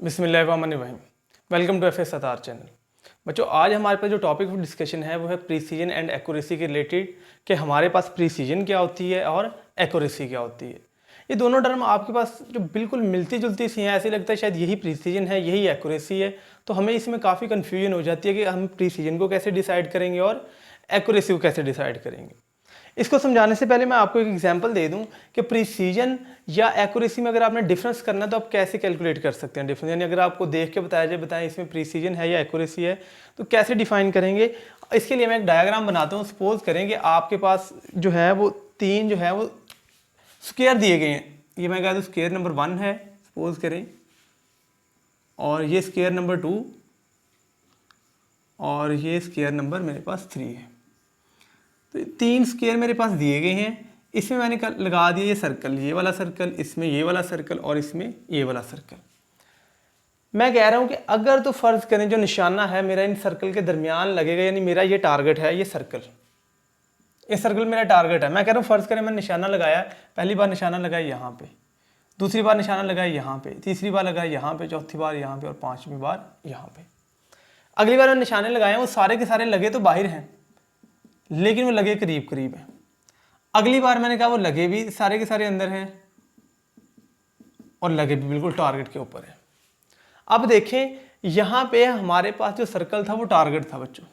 बिस्मिल्लाहिर्रहमानिर्रहीम। Welcome to FS Sattar channel. बच्चों, आज हमारे पास जो टॉपिक ऑफ डिस्कशन है वो है प्रीसीजन एंड एक्यूरेसी के रिलेटेड, कि हमारे पास प्रीसीजन क्या होती है और एक्यूरेसी क्या होती है। ये दोनों टर्म आपके पास जो बिल्कुल मिलती जुलती सी हैं, ऐसे लगता है शायद यही प्रीसीजन है यही एक्यूरेसी है। तो हमें इसमें काफ़ी कन्फ्यूजन हो जाती है कि हम प्रीसीजन को कैसे डिसाइड करेंगे और एक्यूरेसी को कैसे डिसाइड करेंगे। इसको समझाने से पहले मैं आपको एक एग्जांपल दे दूं कि प्रीसीजन या एक्यूरेसी में अगर आपने डिफरेंस करना है तो आप कैसे कैलकुलेट कर सकते हैं डिफरेंस। यानी अगर आपको देख के बताया जाए, बताएं इसमें प्रीसीजन है या एक्यूरेसी है, तो कैसे डिफाइन करेंगे। इसके लिए मैं एक डायग्राम बनाता हूँ। सपोज करें कि आपके पास जो है वो तीन जो है वो स्क्वायर दिए गए हैं। ये मैं कह दूँ स्क्वायर नंबर 1 है सपोज करें, और ये स्क्वायर नंबर 2, और ये स्क्वायर नंबर मेरे पास 3 है। तो तीन स्क्वायर मेरे पास दिए गए हैं। इसमें मैंने लगा दिया ये सर्कल, ये वाला सर्कल, इसमें ये वाला सर्कल और इसमें ये वाला सर्कल। मैं कह रहा हूं कि अगर तो फर्ज करें जो निशाना है मेरा इन सर्कल के दरमियान लगेगा, यानी मेरा ये टारगेट है, ये सर्कल मेरा टारगेट है। मैं कह रहा हूँ फर्ज करें मैंने निशाना लगाया, पहली बार निशाना लगाया यहाँ पे, दूसरी बार निशाना लगाया यहाँ पे, तीसरी बार लगाया यहाँ पे, चौथी बार यहाँ पे और पांचवी बार यहाँ पे। अगली बार मैंने निशाने लगाए वो सारे के सारे लगे तो बाहर हैं, लेकिन वो लगे करीब करीब है। अगली बार मैंने कहा वो लगे भी सारे के सारे अंदर हैं और लगे भी बिल्कुल टारगेट के ऊपर है। अब देखें यहां पे हमारे पास जो सर्कल था वो टारगेट था बच्चों।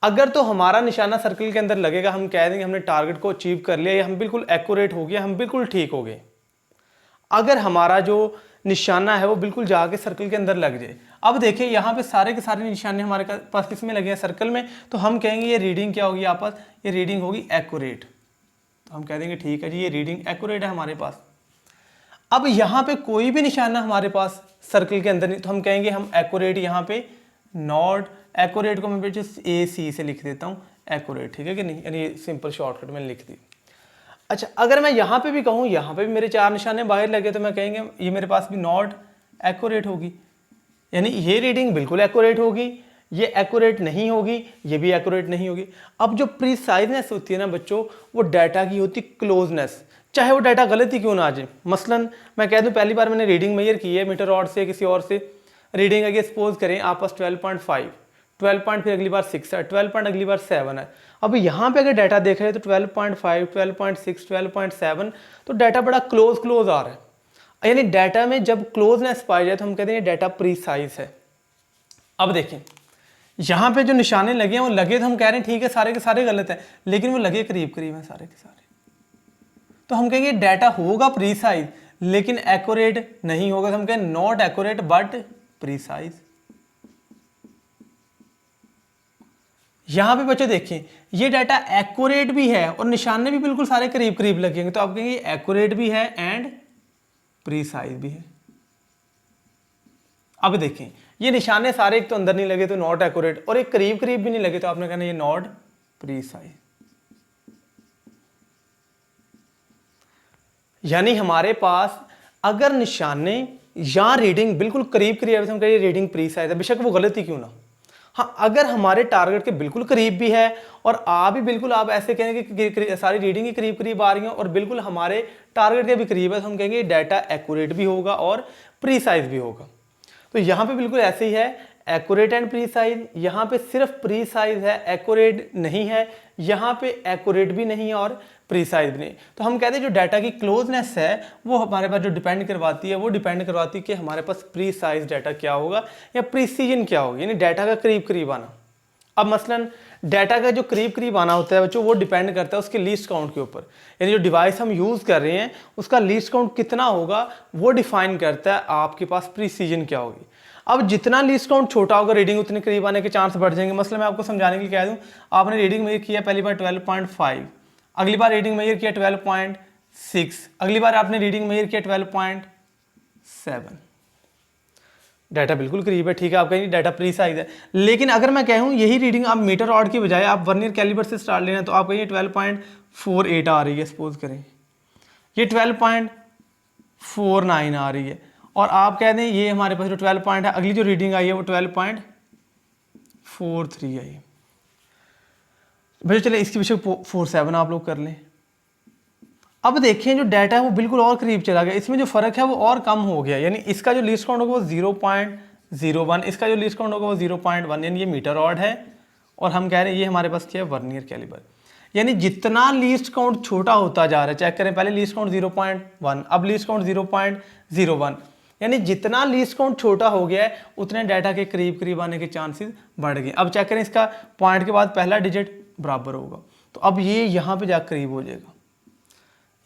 अगर तो हमारा निशाना सर्कल के अंदर लगेगा, हम कह देंगे हमने टारगेट को अचीव कर लिया, या हम बिल्कुल एक्यूरेट हो गया, हम बिल्कुल ठीक हो गए। अगर हमारा जो निशाना है वो बिल्कुल जाके सर्कल के अंदर लग जाए। अब देखिए यहाँ पे सारे के सारे निशाने हमारे पास किस में लगे हैं, सर्कल में। तो हम कहेंगे ये रीडिंग क्या होगी आपस, ये रीडिंग होगी एक्यूरेट। तो हम कह देंगे ठीक है जी, ये रीडिंग एक्यूरेट है हमारे पास। अब यहाँ पे कोई भी निशाना हमारे पास सर्कल के अंदर नहीं, तो हम कहेंगे हम एक्यूरेट, यहाँ पे नॉट एक्यूरेट को मैं AC से लिख देता हूँ एक्यूरेट, ठीक है कि नहीं, यानी सिंपल शॉर्टकट में लिख दी। अच्छा, अगर मैं यहाँ पे भी कहूँ, यहाँ पे भी मेरे चार निशाने बाहर लगे, तो मैं कहेंगे ये मेरे पास भी नॉट एक्यूरेट होगी, यानी ये रीडिंग बिल्कुल एक्यूरेट होगी, ये एक्यूरेट नहीं होगी, ये भी एक्यूरेट नहीं होगी। अब जो प्रीसाइजनेस होती है ना बच्चों, वो डाटा की होती क्लोजनेस, चाहे वो डाटा गलत ही क्यों ना आ जाए। मसलन मैं कह दूं पहली बार मैंने रीडिंग मेजर की है मीटर रॉड से किसी और से, रीडिंग अगर सपोज करें आपस 12.5, 12 पॉइंट, फिर अगली बार 6 है, 12 पॉइंट अगली बार 7 है। अब यहाँ पे अगर डाटा देख रहे हैं तो 12.5, 12.6, 12.7, तो डाटा बड़ा क्लोज आ रहा है। यानी डाटा में जब क्लोजनेस पाई जाए तो हम कहते हैं डाटा प्रीसाइज है। अब देखें यहाँ पे जो निशाने लगे हैं वो लगे तो हम कह रहे हैं ठीक है सारे के सारे गलत है, लेकिन वो लगे करीब करीब हैं सारे के सारे। तो हम कहेंगे डाटा होगा प्रीसाइज लेकिन एक्यूरेट नहीं होगा, तो हम कहें नॉट एक्यूरेट बट प्रीसाइज। यहां पे बच्चों देखें ये डाटा एक्यूरेट भी है और निशाने भी बिल्कुल सारे करीब करीब लगेंगे, तो आप कहेंगे एक्यूरेट भी है एंड प्रीसाइज भी है। अब देखें ये निशाने सारे एक तो अंदर नहीं लगे तो नॉट एक्यूरेट, और एक करीब करीब भी नहीं लगे तो आपने कहना ये नॉट प्रीसाइज। यानी हमारे पास अगर निशाने या रीडिंग बिल्कुल करीब करीब है तो हम कहें रीडिंग प्रीसाइज है, बेशक वो गलत ही क्यों ना। हाँ, अगर हमारे टारगेट के बिल्कुल करीब भी है और आप भी बिल्कुल आप ऐसे कहेंगे कि सारी रीडिंग ही करीब करीब आ रही हैं और बिल्कुल हमारे टारगेट के भी करीब है, तो हम कहेंगे डाटा एक्यूरेट भी होगा और प्रीसाइज भी होगा। तो यहाँ पे बिल्कुल ऐसे ही है, एक्यूरेट एंड प्रीसाइज। यहाँ पे सिर्फ प्रीसाइज है, एक्यूरेट नहीं है। यहाँ पे एक्यूरेट भी नहीं है और प्रीसाइज भी नहीं। तो हम कहते हैं जो डाटा की क्लोजनेस है वो हमारे पास जो डिपेंड करवाती है, वो डिपेंड करवाती है कि हमारे पास प्रीसाइज डाटा क्या होगा या प्रीसीजन क्या होगा, यानी डाटा का करीब करीब आना। अब मसलन डाटा का जो करीब करीब आना होता है बच्चों, वो डिपेंड करता है उसके लीस्ट काउंट के ऊपर। यानी जो डिवाइस हम यूज़ कर रहे हैं उसका लीस्ट काउंट कितना होगा वो डिफाइन करता है आपके पास प्रीसीजन क्या होगी। अब जितना लीस्ट काउंट छोटा होगा रीडिंग उतने करीब आने के चांस बढ़ जाएंगे। मतलब मैं आपको समझाने के लिए कह दूं, आपने रीडिंग मेजर किया पहली बार 12.5, अगली बार रीडिंग मेजर किया 12.6, अगली बार आपने रीडिंग मेजर किया 12.7। डाटा बिल्कुल करीब है, ठीक है, आप कहेंगे डाटा प्रीसाइज है। लेकिन अगर मैं कहूँ यही रीडिंग आप मीटर रॉड की बजाय आप वर्नियर कैलिपर से स्टार्ट लेना, तो आप कहेंगे 12.48 आ रही है सपोज करें, ये 12.49 आ रही है, और आप कह दें ये हमारे पास जो 12 पॉइंट है, अगली जो रीडिंग आई है वो 12.43 आई है। भैया चले इसकी पीछे 47 आप लोग कर लें। अब देखें जो डाटा है वो बिल्कुल और करीब चला गया, इसमें जो फ़र्क है वो और कम हो गया, यानी इसका जो लीस्ट काउंट होगा वो 0.01, इसका जो लीस्ट काउंट होगा वो 0.1, यानी ये मीटर रॉड है और हम कह रहे हैं ये हमारे पास क्या है, वर्नियर कैलिपर। यानी जितना लीस्ट काउंट छोटा होता जा रहा है, चेक करें, पहले लीस्ट काउंट 0.1, अब लीस्ट काउंट 0.01, यानी जितना लीस्ट काउंट छोटा हो गया है उतने डाटा के करीब करीब आने के चांसेस बढ़ गए। अब चेक करें, इसका पॉइंट के बाद पहला डिजिट बराबर होगा, तो अब ये यहाँ पे जाकर करीब हो जाएगा।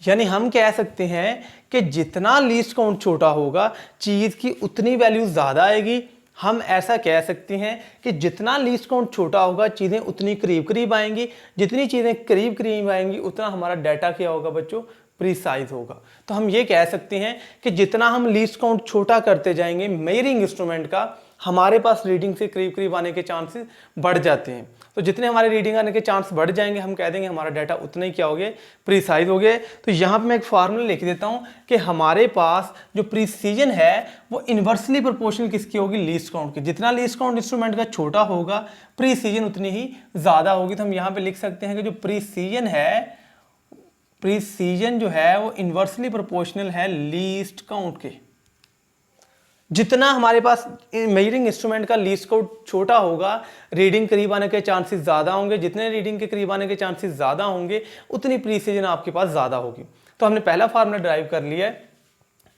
यानी हम कह सकते हैं कि जितना लीस्ट काउंट छोटा होगा चीज़ की उतनी वैल्यू ज़्यादा आएगी। हम ऐसा कह सकते हैं कि जितना लीस्ट काउंट छोटा होगा चीज़ें उतनी करीब करीब आएंगी, जितनी चीज़ें करीब करीब आएंगी उतना हमारा डाटा क्या होगा बच्चों, प्रीसाइज होगा। तो हम ये कह सकते हैं कि जितना हम लीस्ट काउंट छोटा करते जाएंगे मेजरिंग इंस्ट्रूमेंट का, हमारे पास रीडिंग से करीब करीब आने के चांसेस बढ़ जाते हैं। तो जितने हमारे रीडिंग आने के चांस बढ़ जाएंगे हम कह देंगे हमारा डाटा उतना ही क्या हो गया, प्रीसाइज हो गया। तो यहाँ पे मैं एक फार्मूला लिख देता हूँ कि हमारे पास जो प्रीसीजन है वो इन्वर्सली प्रोपोर्शनल किसकी होगी, लीस्ट काउंट की। जितना लीस्ट काउंट इंस्ट्रूमेंट का छोटा होगा प्रीसीजन उतनी ही ज़्यादा होगी। तो हम यहाँ पे लिख सकते हैं कि जो प्रीसीजन है, प्रीसीजन जो है वो इन्वर्सली प्रोपोर्शनल है लीस्ट काउंट के। जितना हमारे पास मेजरिंग इंस्ट्रूमेंट का लीस्ट काउंट छोटा होगा रीडिंग करीब आने के चांसेस ज़्यादा होंगे, जितने रीडिंग के करीब आने के चांसेस ज़्यादा होंगे उतनी प्रीसीजन आपके पास ज़्यादा होगी। तो हमने पहला फार्मूला ड्राइव कर लिया है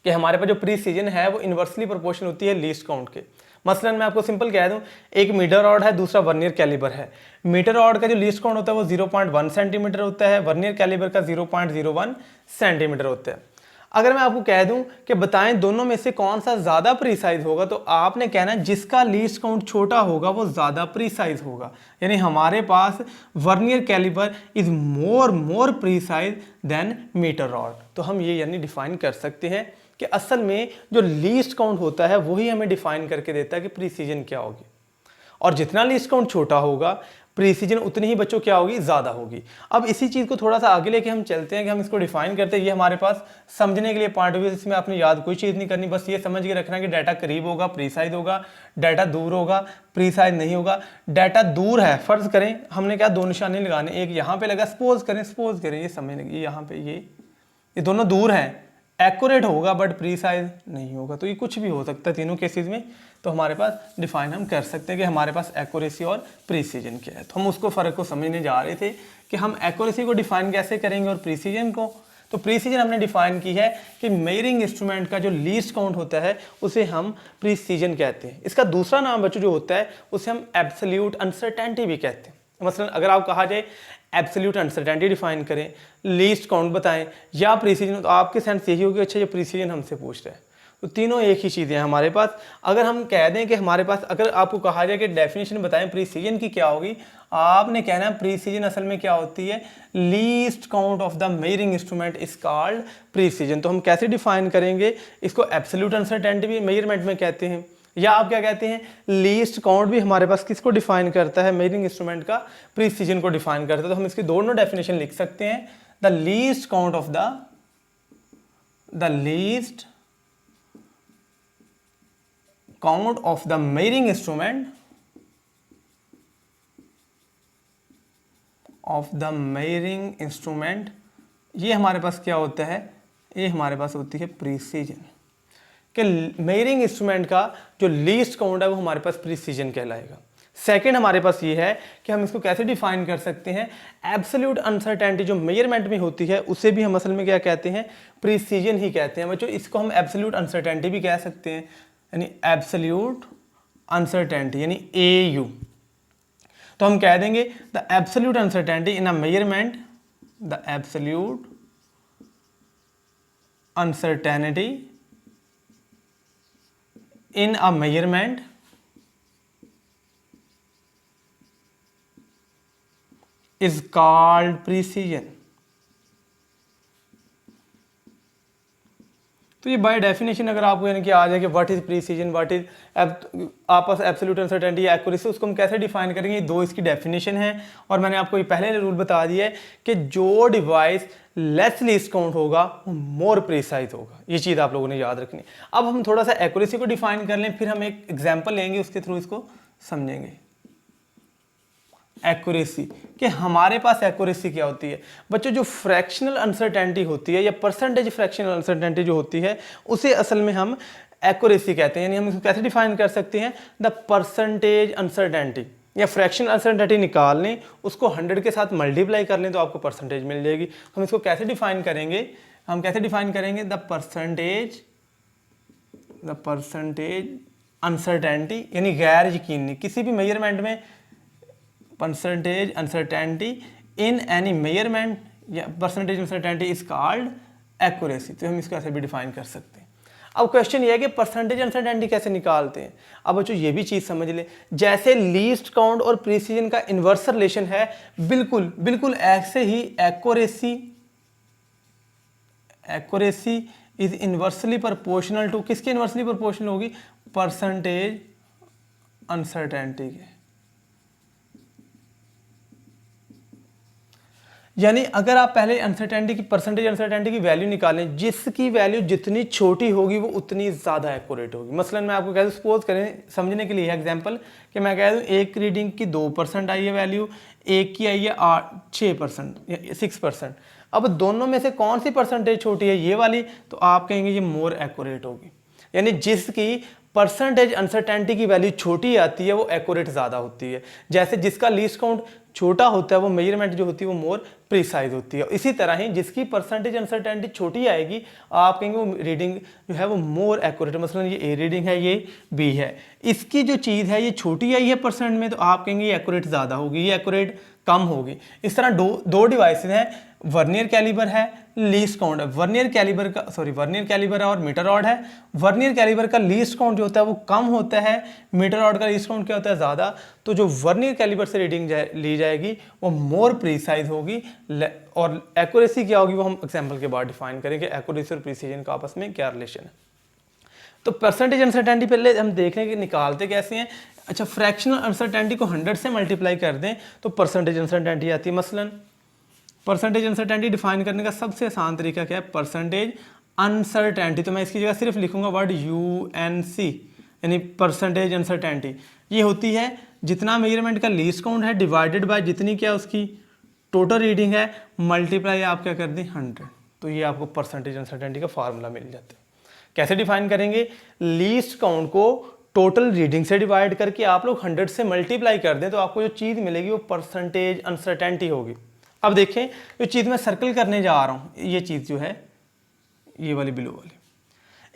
कि हमारे पास जो प्रीसीजन है वो इन्वर्सली प्रोपोर्शनल होती है लीस्ट काउंट के। मसलन मैं आपको सिंपल कह दूं, एक मीटर रॉड है, दूसरा वर्नियर कैलिबर है। मीटर रॉड का जो लीस्ट काउंट होता है वो 0.1 सेंटीमीटर होता है, वर्नियर कैलिबर का 0.01 सेंटीमीटर होता है। अगर मैं आपको कह दूं कि बताएं दोनों में से कौन सा ज़्यादा प्रीसाइज होगा, तो आपने कहना है जिसका लीस्ट काउंट छोटा होगा वो ज़्यादा प्रीसाइज होगा। यानी हमारे पास vernier calliper is more precise than metre rod. तो हम ये यानी डिफाइन कर सकते हैं कि असल में जो लीस्ट काउंट होता है वही हमें डिफाइन करके देता है कि प्रीसीजन क्या होगी, और जितना लीस्ट काउंट छोटा होगा प्रीसीजन उतनी ही बच्चों क्या होगी, ज़्यादा होगी। अब इसी चीज़ को थोड़ा सा आगे लेके हम चलते हैं कि हम इसको डिफाइन करते हैं। ये हमारे पास समझने के लिए पॉइंट ऑफ व्यू, इसमें आपने याद कोई चीज़ नहीं करनी, बस ये समझ के रखना कि डाटा करीब होगा प्रीसाइज होगा, डाटा दूर होगा प्रीसाइज नहीं होगा। डाटा दूर है, फर्ज करें हमने क्या दो निशाने लगाने, एक यहाँ पे लगा, सपोज करें ये समझ लगी, यहाँ पे ये दोनों दूर हैं, एक्यूरेट होगा बट प्रीसाइज नहीं होगा। तो ये कुछ भी हो सकता है तीनों केसेस में। तो हमारे पास डिफाइन हम कर सकते हैं कि हमारे पास एक्यूरेसी और प्रीसीजन क्या है। तो हम उसको फ़र्क को समझने जा रहे थे कि हम एक्यूरेसी को डिफाइन कैसे करेंगे और प्रीसीजन को। तो प्रीसीजन हमने डिफाइन की है कि मेजरिंग इंस्ट्रूमेंट का जो लीस्ट काउंट होता है उसे हम प्रीसीजन कहते हैं। इसका दूसरा नाम बच्चों जो होता है उसे हम एब्सोल्यूट अनसर्टेनिटी भी कहते हैं। मसलन अगर आप कहा जाए एब्सोल्यूट अनसर्टेनिटी डिफाइन करें, लीस्ट काउंट बताएं या प्रीसीजन, तो आपके सेंस यही होगी अच्छा ये प्रीसीजन हमसे पूछ रहा है। तो तीनों एक ही चीज़ें हैं हमारे पास। अगर हम कह दें कि हमारे पास, अगर आपको कहा जाए कि डेफिनेशन बताएं प्रीसीजन की क्या होगी, आपने कहना है प्रीसीजन असल में क्या होती है, least count of the measuring instrument is called precision. तो हम कैसे डिफाइन करेंगे इसको, एब्सोल्यूट अनसर्टेनिटी भी मेजरमेंट में कहते हैं, या आप क्या कहते हैं लीस्ट काउंट भी हमारे पास किसको डिफाइन करता है, मेजरिंग इंस्ट्रूमेंट का प्रीसीजन को डिफाइन करता है। तो हम इसकी दोनों डेफिनेशन लिख सकते हैं, the least count of the least count of the measuring instrument of the measuring instrument, ये हमारे पास क्या होता है, ये हमारे पास होती है प्रीसीजन। कि मेजरिंग इंस्ट्रूमेंट का जो लीस्ट काउंट है वो हमारे पास प्रीसीजन कहलाएगा। सेकंड हमारे पास ये है कि हम इसको कैसे डिफाइन कर सकते हैं, एब्सोल्यूट अनसर्टेनिटी जो मेजरमेंट में होती है उसे भी हम असल में क्या कहते हैं, प्रीसीजन ही कहते हैं बच्चों। इसको हम एब्सोल्यूट अनसर्टेनिटी भी कह सकते हैं, यानी एब्सोल्यूट अनसर्टेनिटी यानी AU। तो हम कह देंगे the absolute uncertainty in a measurement, the absolute uncertainty in a measurement is called precision। तो ये बाय डेफिनेशन अगर आपको यानी कि आ जाए कि what is precision, what is आपस एब्सोल्यूट अनसर्टेनिटी या एक्यूरेसी, उसको हम कैसे डिफाइन करेंगे, दो इसकी डेफिनेशन है। और मैंने आपको ये पहले रूल बता दिया है कि जो डिवाइस लेस लीस्ट काउंट होगा वो मोर प्रीसाइज होगा, ये चीज़ आप लोगों ने याद रखनी। अब हम थोड़ा सा एक्यूरेसी को डिफाइन कर लें, फिर हम एक एग्जाम्पल लेंगे उसके थ्रू इसको समझेंगे। एक्यूरेसी, कि हमारे पास एक्यूरेसी क्या होती है बच्चों, जो फ्रैक्शनल अनसर्टेनिटी होती है या परसेंटेज फ्रैक्शनल अनसर्टेनिटी जो होती है उसे असल में हम एक्यूरेसी कहते हैं। यानी हम इसको कैसे डिफाइन कर सकते हैं, द परसेंटेज अनसर्टेनिटी या फ्रैक्शनल अनसर्टेनिटी निकाल लें, उसको 100 के साथ मल्टीप्लाई कर लें तो आपको परसेंटेज मिल जाएगी। हम इसको कैसे डिफाइन करेंगे, द परसेंटेज अनसर्टेनिटी, यानी गैर यकीनी किसी भी मेजरमेंट में percentage uncertainty in any measurement या percentage uncertainty is called accuracy. तो हम इसको ऐसे भी डिफाइन कर सकते हैं। अब क्वेश्चन ये है कि परसेंटेज अनसर्टेनिटी कैसे निकालते हैं। अब बच्चों ये भी चीज़ समझ ले, जैसे लीस्ट काउंट और प्रिसीजन का इन्वर्स रिलेशन है, बिल्कुल ऐसे ही accuracy is inversely proportional to, किसके इन्वर्सली प्रोपोर्शनल होगी, परसेंटेज अनसर्टेनिटी के। यानी अगर आप पहले परसेंटेज अनसर्टेनिटी की वैल्यू निकालें, जिसकी वैल्यू जितनी छोटी होगी वो उतनी ज़्यादा एक्यूरेट होगी। मसलन मैं आपको कह दूँ, सपोज करें समझने के लिए एग्जांपल कि मैं कह दूँ एक रीडिंग की 2% आई है वैल्यू, एक की आई है 6% या 6%। अब दोनों में से कौन सी परसेंटेज छोटी है, ये वाली, तो आप कहेंगे ये मोर एक्यूरेट होगी। यानी जिसकी परसेंटेज अनसर्टेनिटी की वैल्यू छोटी आती है वो एक्यूरेट ज़्यादा होती है। जैसे जिसका लीस्ट काउंट छोटा होता है वो मेजरमेंट जो होती है वो मोर प्रिसाइज होती है। इसी तरह ही जिसकी परसेंटेज अनसर्टेनिटी छोटी आएगी आप कहेंगे वो रीडिंग जो है वो मोर एक्यूरेट है। मसलन ये ए रीडिंग है, ये बी है, इसकी जो चीज़ है ये छोटी आई है परसेंट में, तो आप कहेंगे ये एक्यूरेट ज़्यादा होगी, ये एक्यूरेट कम होगी। इस तरह दो डिवाइसेस हैं, वर्नियर कैलिबर है, लीस्ट काउंट है। वर्नियर कैलिबर और मीटर रॉड है। वर्नियर कैलिबर का लीस्ट काउंट जो होता है वो कम होता है, मीटर रॉड का लीस्ट काउंट क्या होता है, ज़्यादा। तो जो वर्नियर कैलिबर से रीडिंग ली जाएगी वो मोर प्रीसाइज होगी, और एक्यूरेसी क्या होगी वो हम एग्जाम्पल के बाद डिफाइन करेंगे, एक्यूरेसी और प्रिसीजन का आपस में क्या रिलेशन है। तो परसेंटेज अनसर्टेनिटी पहले हम देख रहे हैं कि निकालते कैसे हैं। अच्छा, फ्रैक्शनल अनसर्टेनिटी को 100 से मल्टीप्लाई कर दें तो परसेंटेज अनसर्टेनिटी आती है। मसलन परसेंटेज अनसर्टेनिटी डिफाइन करने का सबसे आसान तरीका क्या है, परसेंटेज अनसर्टेनिटी, तो मैं इसकी जगह सिर्फ लिखूंगा वर्ड UNC, यानी परसेंटेज अनसर्टेनिटी। ये होती है जितना मेजरमेंट का लीस्ट काउंट है डिवाइडेड बाय जितनी क्या उसकी टोटल रीडिंग है, मल्टीप्लाई आप क्या कर दें 100, तो ये आपको परसेंटेज अनसर्टेनिटी का फार्मूला मिल जाता है। कैसे डिफाइन करेंगे, लीस्ट काउंट को टोटल रीडिंग से डिवाइड करके आप लोग 100 से मल्टीप्लाई कर दें तो आपको जो चीज़ मिलेगी वो परसेंटेज अनसर्टेनिटी होगी। अब देखें जो चीज़ मैं सर्कल करने जा रहा हूँ, ये चीज़ जो है ये वाली ब्लू वाली,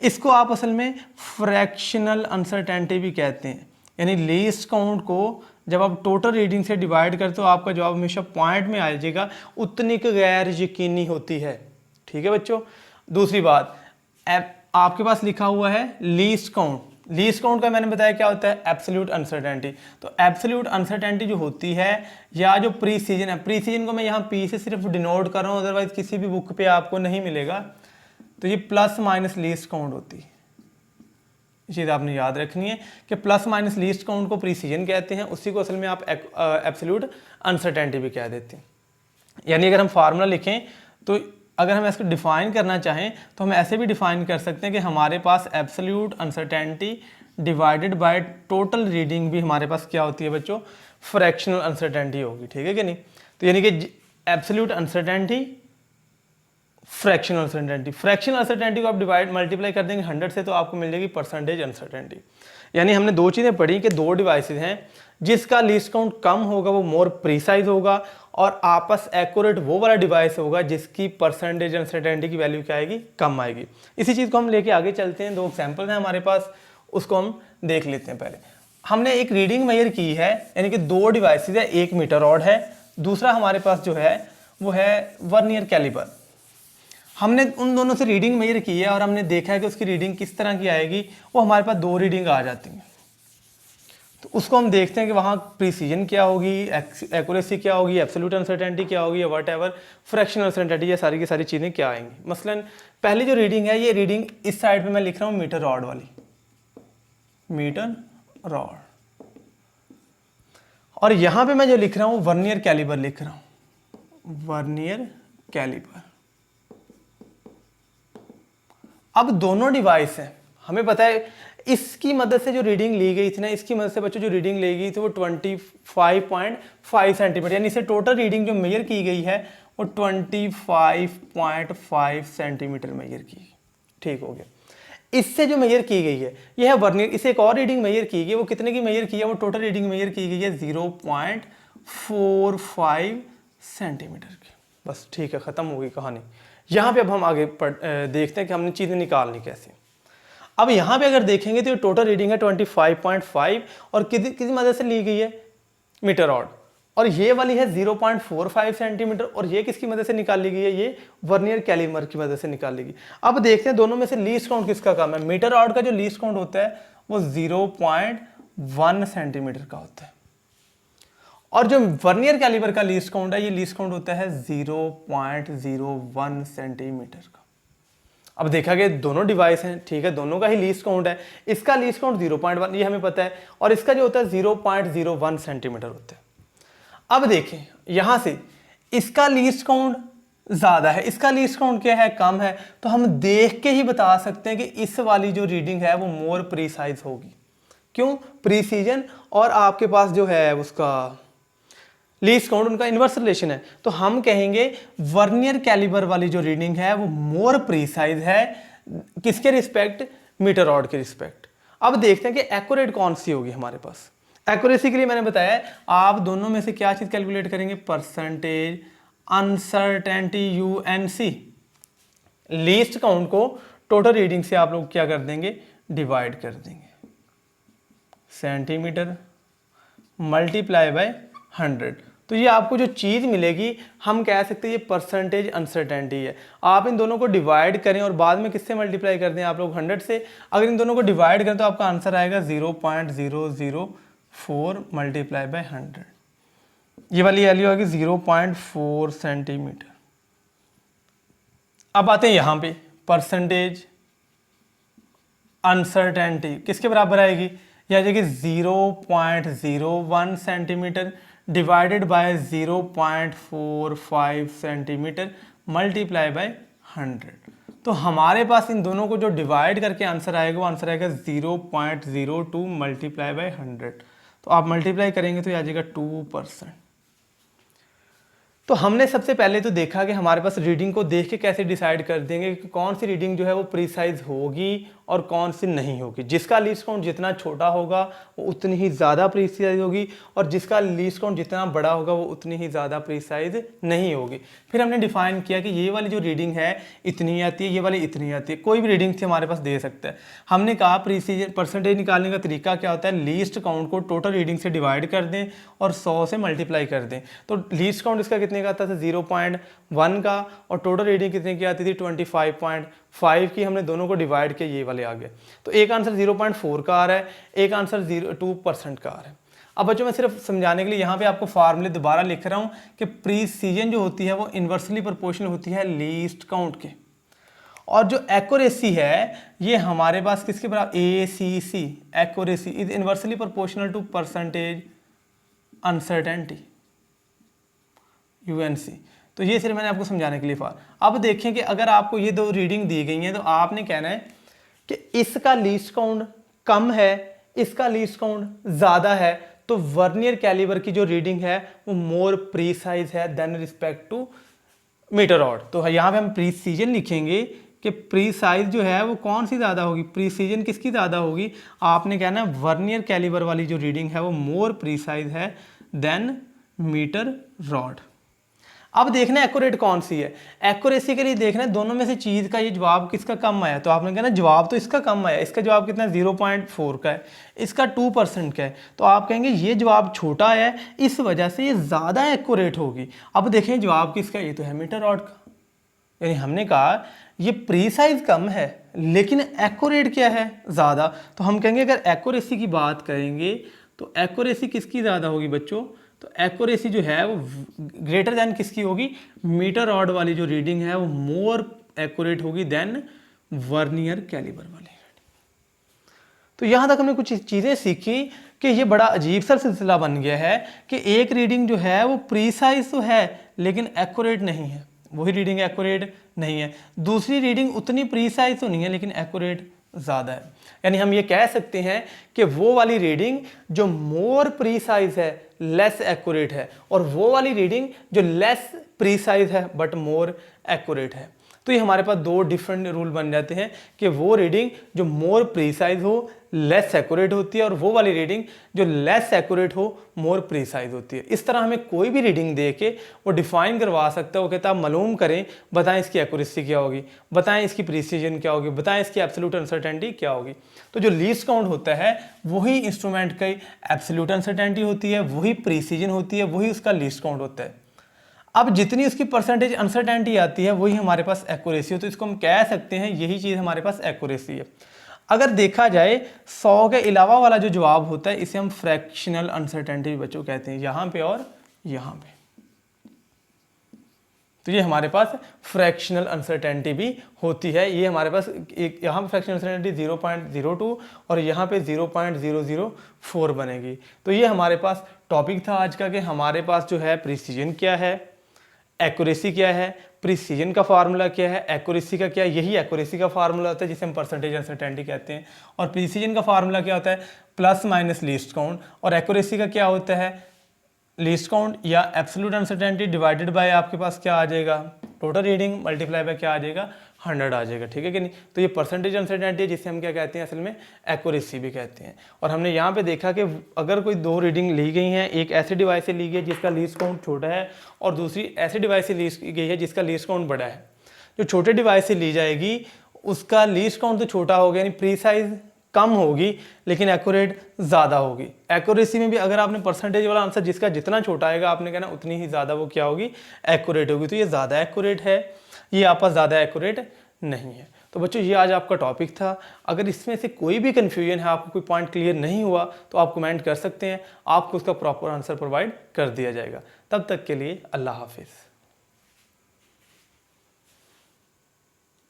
इसको आप असल में फ्रैक्शनल अनसर्टेनिटी भी कहते हैं। यानी लीस्ट काउंट को जब आप टोटल रीडिंग से डिवाइड करते हो आपका जवाब हमेशा पॉइंट में आ जाएगा, उतनी गैर यकीनी होती है। ठीक है बच्चों। दूसरी बात, आपके पास लिखा हुआ है लीस्ट काउंट। लीस्ट काउंट का मैंने बताया क्या होता है, एब्सोल्यूट अनसर्टेनिटी। तो एब्सोल्यूट अनसर्टेनिटी जो होती है या जो प्रीसीजन है, प्रीसीजन को मैं यहाँ पी से सिर्फ डिनोट कर रहा हूँ, अदरवाइज किसी भी बुक पे आपको नहीं मिलेगा। तो ये प्लस माइनस लीस्ट काउंट होती है। ये चीज़ आपने याद रखनी है कि प्लस माइनस लीस्ट काउंट को प्रीसीजन कहते हैं, उसी को असल में आप एब्सोल्यूट अनसर्टेनिटी भी कह देते हैं। यानी अगर हम फार्मूला लिखें तो अगर हम इसको डिफाइन करना चाहें तो हम ऐसे भी डिफाइन कर सकते हैं कि हमारे पास absolute uncertainty divided by total reading भी हमारे पास क्या होती है बच्चों, फ्रैक्शनल अनसर्टेनिटी होगी। ठीक है कि नहीं। तो यानी कि एब्सोल्यूट अनसर्टेनिटी, फ्रैक्शनल अनसर्टेनिटी को आप मल्टीप्लाई कर देंगे 100 से तो आपको मिल जाएगी परसेंटेज अनसर्टेनिटी। यानी हमने दो चीज़ें पढ़ी कि दो डिवाइसेस हैं, जिसका लीस्ट काउंट कम होगा वो मोर प्रीसाइज होगा, और आपस एक्यूरेट वो वाला डिवाइस होगा जिसकी परसेंटेज अनसर्टेनिटी की वैल्यू क्या आएगी, कम आएगी। इसी चीज़ को हम लेके आगे चलते हैं। दो एग्जाम्पल हैं हमारे पास, उसको हम देख लेते हैं। पहले हमने एक रीडिंग मेजर की है, यानी कि दो डिवाइसेस है, एक मीटर रॉड है, दूसरा हमारे पास जो है वो है वर्नियर कैलिपर। हमने उन दोनों से रीडिंग मेजर की है और हमने देखा है कि उसकी रीडिंग किस तरह की आएगी। वो हमारे पास दो रीडिंग आ जाती हैं, तो उसको हम देखते हैं कि वहाँ प्रिसीजन क्या होगी, एक्यूरेसी क्या होगी, एब्सोल्यूट अनसर्टेनिटी क्या होगी, या वट एवर फ्रैक्शनल अनसर्टेनिटी, ये सारी की सारी चीज़ें क्या आएंगी। मसलन पहली जो रीडिंग है, ये रीडिंग इस साइड पे मैं लिख रहा हूँ मीटर रॉड वाली, मीटर रॉड, और यहाँ पे मैं जो लिख रहा हूँ वर्नियर कैलिबर लिख रहा हूँ, वर्नियर कैलिबर। अब दोनों डिवाइस हैं, हमें पता है इसकी मदद से जो रीडिंग ली गई थी ना, इसकी मदद से बच्चों जो रीडिंग ली गई थी वो 25.5 सेंटीमीटर, यानी इससे टोटल रीडिंग जो मेजर की गई है वो 25.5 सेंटीमीटर मेजर की। ठीक हो गया। इससे जो मेजर की गई है यह है वर्नियर। इसे एक और रीडिंग मेजर की गई, वो कितने की मेजर की है, वो टोटल रीडिंग मेजर की गई है 0.45 सेंटीमीटर की। बस ठीक है, ख़त्म हो गई कहानी। यहाँ पे अब हम आगे देखते हैं कि हमने चीज़ें निकालनी कैसे। अब यहाँ पे अगर देखेंगे तो टोटल रीडिंग है 25.5 और किसी मदद से ली गई है, मीटर रॉड, और ये वाली है 0.45 सेंटीमीटर, और ये किसकी मदद से निकाली गई है, ये वर्नियर कैलिपर की मदद से निकाली गई। अब देखते हैं दोनों में से लीस्ट काउंट किसका कम है। मीटर रॉड का जो लीस्ट काउंट होता है वो 0.1 सेंटीमीटर का होता है, और जो वर्नियर कैलिपर का लीस्ट काउंट है, ये लीस्ट काउंट होता है 0.01 सेंटीमीटर का। अब देखा गया दोनों डिवाइस हैं, ठीक है, दोनों का ही लीस्ट काउंट है। इसका लीस्ट काउंट 0.1 ये हमें पता है, और इसका जो होता है 0.01 सेंटीमीटर होता है। अब देखें यहां से इसका लीस्ट काउंट ज्यादा है, इसका लीस्ट काउंट क्या है, कम है, तो हम देख के ही बता सकते हैं कि इस वाली जो रीडिंग है वो मोर प्रीसाइज होगी। क्यों? प्रीसीजन और आपके पास जो है उसका लीस्ट काउंट, उनका इनवर्स रिलेशन है। तो हम कहेंगे वर्नियर कैलिपर वाली जो रीडिंग है वो मोर प्रीसाइज है, किसके रिस्पेक्ट, मीटर रॉड के रिस्पेक्ट। अब देखते हैं कि एक्यूरेट कौन सी होगी हमारे पास। एक्यूरेसी के लिए मैंने बताया आप दोनों में से क्या चीज कैलकुलेट करेंगे, percentage uncertainty UNC। Least count को टोटल रीडिंग से आप लोग क्या कर देंगे, डिवाइड कर देंगे, सेंटीमीटर मल्टीप्लाई बाय 100। तो ये आपको जो चीज़ मिलेगी हम कह सकते हैं ये परसेंटेज अनसर्टेनिटी है। आप इन दोनों को डिवाइड करें और बाद में किससे मल्टीप्लाई कर दें आप लोग, 100 से। अगर इन दोनों को डिवाइड करें तो आपका आंसर आएगा 0.004 मल्टीप्लाई बाय 100। ये वाली वैल्यू आएगी 0.4 सेंटीमीटर। अब आते हैं यहाँ पे, परसेंटेज अनसर्टेनिटी किसके बराबर आएगी, यह आ जाएगी 0.01 centimetre divided by 0.45 centimetre multiply by 100। तो हमारे पास इन दोनों को जो डिवाइड करके आंसर आएगा वो आंसर आएगा 0.02 मल्टीप्लाई बाय 100। तो आप मल्टीप्लाई करेंगे तो ये आ जाएगा 2%। तो हमने सबसे पहले तो देखा कि हमारे पास रीडिंग को देख के कैसे डिसाइड कर देंगे कि कौन सी रीडिंग जो है वो प्रीसाइज होगी और कौन सी नहीं होगी। जिसका लीस्ट काउंट जितना छोटा होगा वो उतनी ही ज़्यादा प्रीसाइज होगी, और जिसका लीस्ट काउंट जितना बड़ा होगा वो उतनी ही ज़्यादा प्रीसाइज नहीं होगी। फिर हमने डिफाइन किया कि ये वाली जो रीडिंग है इतनी आती है, ये वाली इतनी आती है, कोई भी रीडिंग से हमारे पास दे सकता है। हमने कहा प्रीसीजन परसेंटेज निकालने का तरीका क्या होता है, लीस्ट काउंट को टोटल रीडिंग से डिवाइड कर दें और 100 से मल्टीप्लाई कर दें। तो लीस्ट काउंट इसका कितने का आता था, 0.1 का, और टोटल रीडिंग कितने की आती थी, 25.5 की। हमने दोनों को डिवाइड किया, ये वाले आ गए। तो एक आंसर 0.4 का आ रहा है, एक आंसर 2% का आ रहा है। अब बच्चों मैं सिर्फ समझाने के लिए यहाँ पे आपको फार्मूले दोबारा लिख रहा हूँ कि प्रीसीजन जो होती है वो इन्वर्सली प्रोपोर्शनल होती है लीस्ट काउंट के, और जो एक्यूरेसी है ये हमारे पास किसके बराबर, ACC, accuracy is inversely proportional to percentage uncertainty UNC। तो ये सिर्फ मैंने आपको समझाने के लिए अब देखें कि अगर आपको ये दो रीडिंग दी गई हैं तो आपने कहना है कि इसका लीस्ट काउंट कम है, इसका लीस्ट काउंट ज़्यादा है, तो वर्नियर कैलिपर की जो रीडिंग है वो मोर प्रीसाइज है than respect to metre rod. तो यहाँ पे हम प्रीसीजन लिखेंगे कि प्रीसाइज जो है वो कौन सी ज़्यादा होगी, प्रीसीजन किसकी ज़्यादा होगी। आपने कहना है वर्नियर कैलिपर वाली जो रीडिंग है वो मोर प्रीसाइज है देन मीटर रॉड। अब देखना है एक्यूरेट कौन सी है। एक्यूरेसी के लिए देखना है दोनों में से चीज़ का ये जवाब किसका कम आया। तो आपने कहना जवाब तो इसका कम आया, इसका जवाब कितना 0.4 का है, इसका 2% का है। तो आप कहेंगे ये जवाब छोटा है, इस वजह से ये ज़्यादा एक्यूरेट होगी। अब देखें जवाब किसका, ये तो है मीटर रॉड का। यानी हमने कहा ये प्रीसाइज कम है लेकिन एक्यूरेट क्या है, ज़्यादा। तो हम कहेंगे अगर एक्यूरेसी की बात करेंगे तो एक्यूरेसी किसकी ज़्यादा होगी बच्चों, तो एक्यूरेसी जो है वो ग्रेटर देन किसकी होगी, मीटर रॉड वाली जो रीडिंग है वो मोर एक्यूरेट होगी देन वर्नियर कैलिपर वाली। तो यहाँ तक हमने कुछ चीज़ें सीखी कि ये बड़ा अजीब सा सिलसिला बन गया है कि एक रीडिंग जो है वो प्रीसाइज तो है लेकिन एक्यूरेट नहीं है, वही रीडिंग एक्यूरेट नहीं है। दूसरी रीडिंग उतनी प्रीसाइज तो नहीं है लेकिन एक्यूरेट ज़्यादा है। यानी हम ये कह सकते हैं कि वो वाली रीडिंग जो मोर प्रीसाइज है लेस एक्यूरेट है, और वो वाली रीडिंग जो लेस प्रीसाइज है बट मोर एक्यूरेट है। तो ये हमारे पास दो डिफरेंट रूल बन जाते हैं कि वो रीडिंग जो मोर प्रीसाइज हो लेस एक्यूरेट होती है, और वो वाली रीडिंग जो लेस एक्यूरेट हो मोर प्रीसाइज होती है। इस तरह हमें कोई भी रीडिंग दे के वो डिफाइन करवा सकता है। वो कहता है मालूम करें, बताएं इसकी एक्यूरेसी क्या होगी, बताएं इसकी प्रिसीजन क्या होगी, बताएं इसकी एब्सोल्यूट अनसर्टेनिटी क्या होगी। तो जो लीस्ट काउंट होता है वही इंस्ट्रूमेंट की एब्सोल्यूट अनसर्टेनिटी होती है, वही प्रिसीजन होती है, वही उसका लीस्ट काउंट होता है। अब जितनी उसकी परसेंटेज अनसर्टेनिटी आती है वही हमारे पास एक्यूरेसी हो, तो इसको हम कह सकते हैं यही चीज़ हमारे पास एक्यूरेसी है। अगर देखा जाए 100 के अलावा वाला जो जवाब होता है इसे हम फ्रैक्शनल अनसर्टेनिटी भी बच्चों कहते हैं, यहाँ पे और यहाँ पे। तो ये हमारे पास फ्रैक्शनल अनसर्टेनिटी भी होती है। ये हमारे पास एक यहाँ पे फ्रैक्शनल अनसर्टेनिटी 0.02 और यहाँ पे 0.004 बनेगी। तो ये हमारे पास टॉपिक था आज का कि हमारे पास जो है प्रिसीजन क्या है, एक्यूरेसी क्या है, प्रिसीजन का फार्मूला क्या है, एक्यूरेसी का क्या है, यही एक्यूरेसी का फार्मूला होता है जिसे हम परसेंटेज अनसर्टेनिटी कहते हैं। और प्रिसीजन का फार्मूला क्या होता है, प्लस माइनस लीस्ट काउंट। और एक्यूरेसी का क्या होता है, लीस्ट काउंट या एब्सोल्यूट अनसर्टेनिटी डिवाइडेड बाय आपके पास क्या आ जाएगा, टोटल रीडिंग मल्टीप्लाई बाय क्या आ जाएगा, 100 आ जाएगा। ठीक है कि नहीं। तो ये परसेंटेज अनसर्टेनिटी है जिसे हम क्या कहते हैं, असल में एक्यूरेसी भी कहते हैं। और हमने यहाँ पे देखा कि अगर कोई दो रीडिंग ली गई हैं, एक ऐसे डिवाइस से ली गई है जिसका लीस्ट काउंट छोटा है और दूसरी ऐसे डिवाइस से ली गई है जिसका लीस्ट काउंट बड़ा है, जो छोटे डिवाइस से ली जाएगी उसका लीस्ट काउंट तो छोटा होगा, यानी प्रीसाइज कम होगी लेकिन एक्यूरेट ज़्यादा होगी। एक्यूरेसी में भी अगर आपने परसेंटेज वाला आंसर जिसका जितना छोटा आएगा आपने कहना उतनी ही ज़्यादा वो क्या होगी, एक्यूरेट होगी। तो ये ज़्यादा एक्यूरेट है, ये आपका ज़्यादा एक्यूरेट नहीं है। तो बच्चों ये आज आपका टॉपिक था। अगर इसमें से कोई भी कन्फ्यूजन है, आपको कोई पॉइंट क्लियर नहीं हुआ तो आप कमेंट कर सकते हैं, आपको उसका प्रॉपर आंसर प्रोवाइड कर दिया जाएगा। तब तक के लिए अल्लाह हाफिज़।